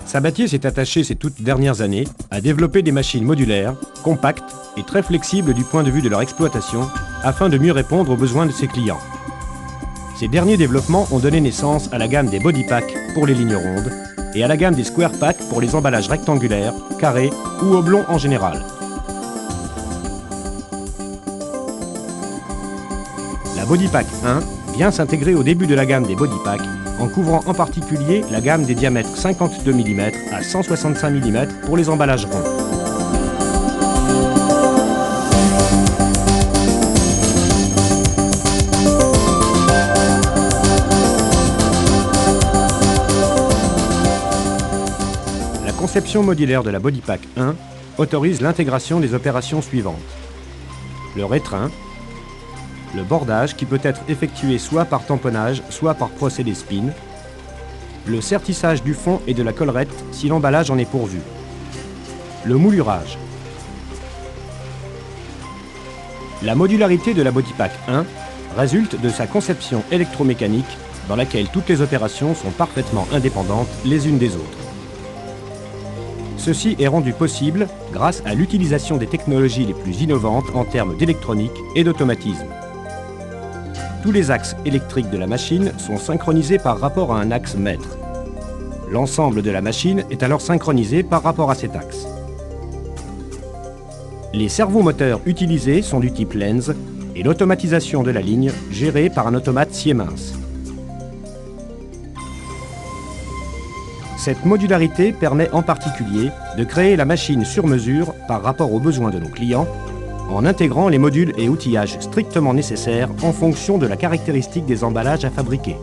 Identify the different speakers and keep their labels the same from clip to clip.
Speaker 1: Sabatier s'est attaché ces toutes dernières années à développer des machines modulaires, compactes et très flexibles du point de vue de leur exploitation, afin de mieux répondre aux besoins de ses clients. Ces derniers développements ont donné naissance à la gamme des body packs pour les lignes rondes et à la gamme des square packs pour les emballages rectangulaires, carrés ou oblongs en général. La Body Pack 1 vient s'intégrer au début de la gamme des body packs en couvrant en particulier la gamme des diamètres 52 mm à 165 mm pour les emballages ronds. La conception modulaire de la Body Pack 1 autorise l'intégration des opérations suivantes. Le rétrain, le bordage qui peut être effectué soit par tamponnage, soit par procédé spin, le sertissage du fond et de la collerette si l'emballage en est pourvu, le moulurage. La modularité de la Body Pack 1 résulte de sa conception électromécanique dans laquelle toutes les opérations sont parfaitement indépendantes les unes des autres. Ceci est rendu possible grâce à l'utilisation des technologies les plus innovantes en termes d'électronique et d'automatisme. Tous les axes électriques de la machine sont synchronisés par rapport à un axe maître. L'ensemble de la machine est alors synchronisé par rapport à cet axe. Les servomoteurs utilisés sont du type Lenz et l'automatisation de la ligne gérée par un automate Siemens. Cette modularité permet en particulier de créer la machine sur mesure par rapport aux besoins de nos clients, en intégrant les modules et outillages strictement nécessaires en fonction de la caractéristique des emballages à fabriquer.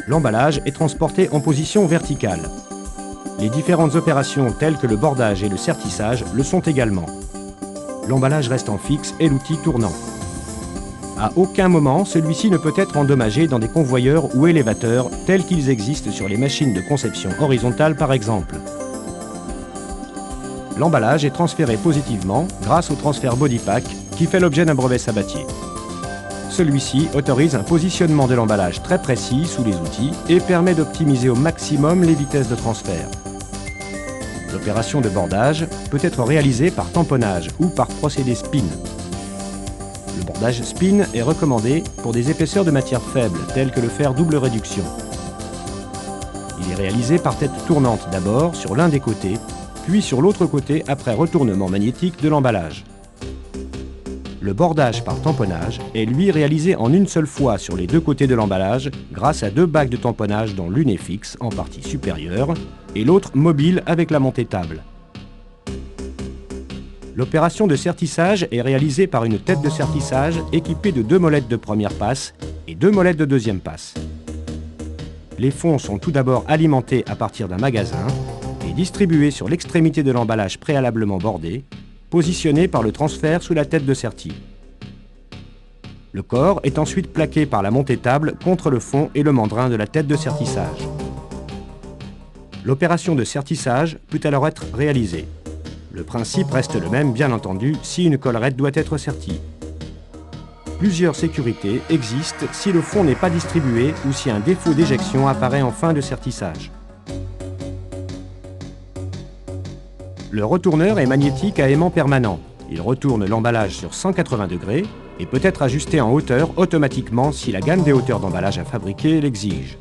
Speaker 1: L'emballage est transporté en position verticale. Les différentes opérations telles que le bordage et le sertissage le sont également. L'emballage restant fixe et l'outil tournant. À aucun moment, celui-ci ne peut être endommagé dans des convoyeurs ou élévateurs tels qu'ils existent sur les machines de conception horizontale par exemple. L'emballage est transféré positivement grâce au transfert Body Pack qui fait l'objet d'un brevet Sabatier. Celui-ci autorise un positionnement de l'emballage très précis sous les outils et permet d'optimiser au maximum les vitesses de transfert. L'opération de bordage peut être réalisée par tamponnage ou par procédé spin. Le bordage spin est recommandé pour des épaisseurs de matière faible, telles que le fer double réduction. Il est réalisé par tête tournante d'abord sur l'un des côtés, puis sur l'autre côté après retournement magnétique de l'emballage. Le bordage par tamponnage est lui réalisé en une seule fois sur les deux côtés de l'emballage grâce à deux bagues de tamponnage dont l'une est fixe en partie supérieure et l'autre mobile avec la montée table. L'opération de sertissage est réalisée par une tête de sertissage équipée de 2 molettes de première passe et 2 molettes de deuxième passe. Les fonds sont tout d'abord alimentés à partir d'un magasin et distribués sur l'extrémité de l'emballage préalablement bordé, positionné par le transfert sous la tête de sertie. Le corps est ensuite plaqué par la montée table contre le fond et le mandrin de la tête de sertissage. L'opération de sertissage peut alors être réalisée. Le principe reste le même, bien entendu, si une collerette doit être sertie. Plusieurs sécurités existent si le fond n'est pas distribué ou si un défaut d'éjection apparaît en fin de sertissage. Le retourneur est magnétique à aimant permanent. Il retourne l'emballage sur 180 degrés et peut être ajusté en hauteur automatiquement si la gamme des hauteurs d'emballage à fabriquer l'exige.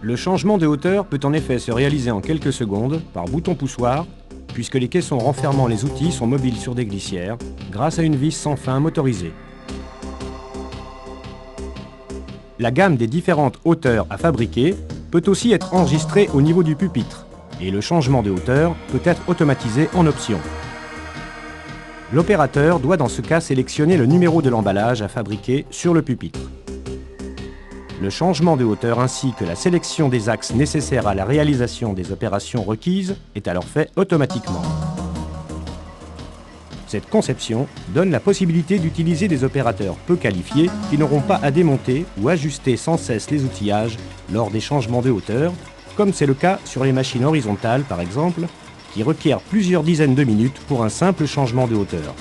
Speaker 1: Le changement de hauteur peut en effet se réaliser en quelques secondes par bouton poussoir, puisque les caissons renfermant les outils sont mobiles sur des glissières grâce à une vis sans fin motorisée. La gamme des différentes hauteurs à fabriquer peut aussi être enregistrée au niveau du pupitre et le changement de hauteur peut être automatisé en option. L'opérateur doit dans ce cas sélectionner le numéro de l'emballage à fabriquer sur le pupitre. Le changement de hauteur ainsi que la sélection des axes nécessaires à la réalisation des opérations requises est alors fait automatiquement. Cette conception donne la possibilité d'utiliser des opérateurs peu qualifiés qui n'auront pas à démonter ou ajuster sans cesse les outillages lors des changements de hauteur, comme c'est le cas sur les machines horizontales par exemple, qui requiert plusieurs dizaines de minutes pour un simple changement de hauteur.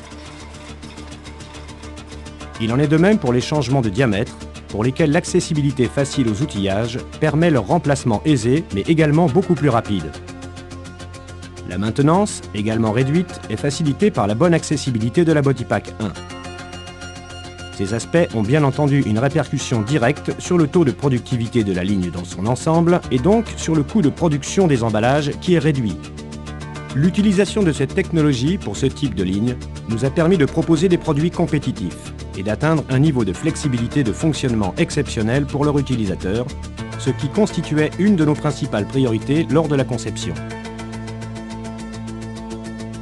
Speaker 1: Il en est de même pour les changements de diamètre, pour lesquels l'accessibilité facile aux outillages permet leur remplacement aisé, mais également beaucoup plus rapide. La maintenance, également réduite, est facilitée par la bonne accessibilité de la BodyPack 1. Ces aspects ont bien entendu une répercussion directe sur le taux de productivité de la ligne dans son ensemble et donc sur le coût de production des emballages qui est réduit. L'utilisation de cette technologie pour ce type de ligne nous a permis de proposer des produits compétitifs et d'atteindre un niveau de flexibilité de fonctionnement exceptionnel pour leur utilisateur, ce qui constituait une de nos principales priorités lors de la conception.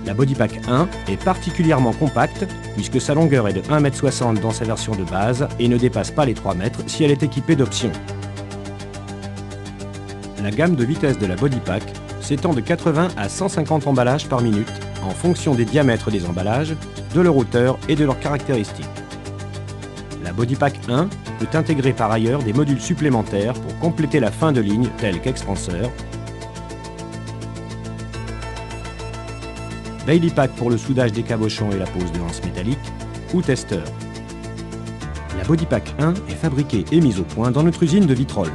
Speaker 1: La BodyPack 1 est particulièrement compacte puisque sa longueur est de 1,60 m dans sa version de base et ne dépasse pas les 3 mètres si elle est équipée d'options. La gamme de vitesse de la BodyPack s'étend de 80 à 150 emballages par minute en fonction des diamètres des emballages, de leur hauteur et de leurs caractéristiques. La BodyPack 1 peut intégrer par ailleurs des modules supplémentaires pour compléter la fin de ligne tels qu'expanseur, Bailey Pack pour le soudage des cabochons et la pose de hanches métalliques, ou testeur. La BodyPack 1 est fabriquée et mise au point dans notre usine de Vitrolles.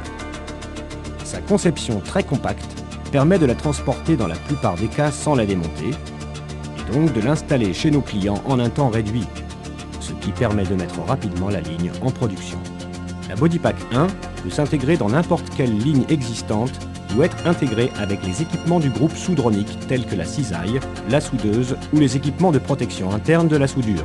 Speaker 1: Sa conception très compacte permet de la transporter dans la plupart des cas sans la démonter, et donc de l'installer chez nos clients en un temps réduit, ce qui permet de mettre rapidement la ligne en production. La BodyPack 1 peut s'intégrer dans n'importe quelle ligne existante ou être intégrée avec les équipements du groupe Soudronic tels que la cisaille, la soudeuse ou les équipements de protection interne de la soudure.